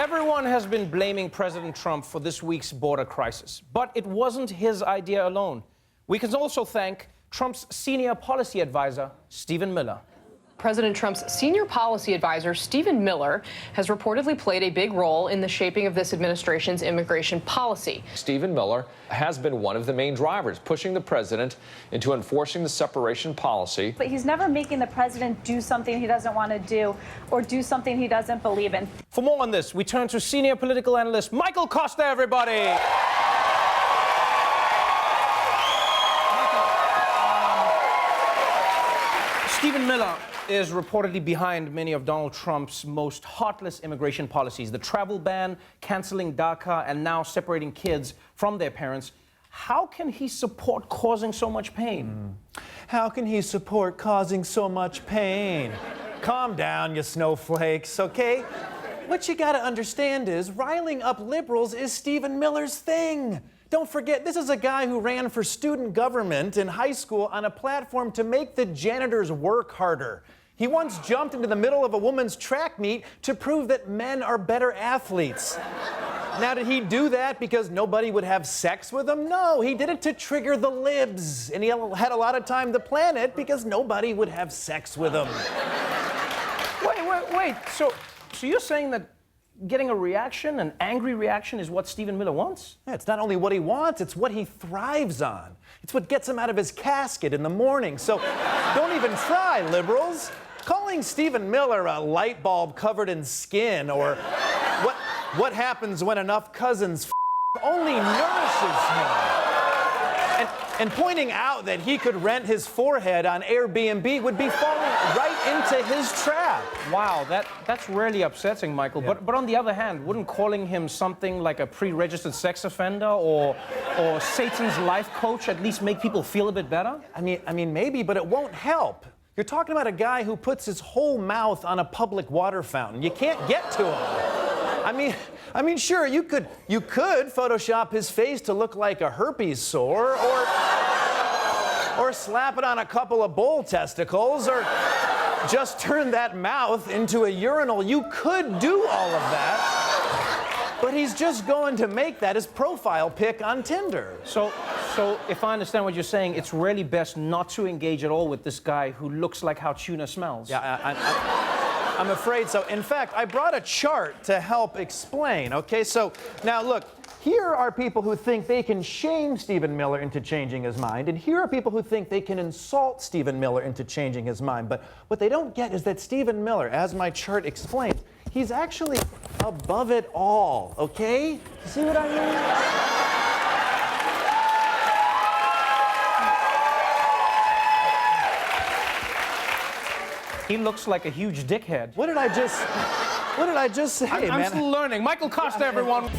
Everyone has been blaming President Trump for this week's border crisis, but it wasn't his idea alone. We can also thank Trump's senior policy advisor, Stephen Miller. President Trump's senior policy advisor, Stephen Miller, has reportedly played a big role in the shaping of this administration's immigration policy. Stephen Miller has been one of the main drivers, pushing the president into enforcing the separation policy. But he's never making the president do something he doesn't want to do or do something he doesn't believe in. For more on this, we turn to senior political analyst Michael Kosta, everybody. Stephen Miller is reportedly behind many of Donald Trump's most heartless immigration policies, the travel ban, canceling DACA, and now separating kids from their parents. How can he support causing so much pain? How can he support causing so much pain? Calm down, you snowflakes, okay? What you gotta understand is riling up liberals is Stephen Miller's thing. Don't forget, this is a guy who ran for student government in high school on a platform to make the janitors work harder. He once jumped into the middle of a woman's track meet to prove that men are better athletes. Now, did he do that because nobody would have sex with him? No, he did it to trigger the libs. And he had a lot of time to plan it because nobody would have sex with him. Wait. So you're saying that getting a reaction, an angry reaction, is what Stephen Miller wants? Yeah, it's not only what he wants, it's what he thrives on. It's what gets him out of his casket in the morning. So don't even try, liberals. Calling Stephen Miller a light bulb covered in skin or what happens when enough cousins only nourishes him. And pointing out that he could rent his forehead on Airbnb would be falling right into his trap. Wow, that's really upsetting, Michael. Yeah. But on the other hand, wouldn't calling him something like a pre-registered sex offender or Satan's life coach at least make people feel a bit better? I mean, maybe, but it won't help. You're talking about a guy who puts his whole mouth on a public water fountain. You can't get to him. I mean, sure, you could Photoshop his face to look like a herpes sore, or slap it on a couple of bull testicles, or just turn that mouth into a urinal. You could do all of that, but he's just going to make that his profile pic on Tinder. So if I understand what you're saying, it's really best not to engage at all with this guy who looks like how tuna smells. Yeah, I'm afraid so. In fact, I brought a chart to help explain, okay? So, now look, here are people who think they can shame Stephen Miller into changing his mind, and here are people who think they can insult Stephen Miller into changing his mind. But what they don't get is that Stephen Miller, as my chart explains, he's actually above it all, okay? See what I mean? He looks like a huge dickhead. What did I just say, man? I'm still learning. Michael Kosta, everyone.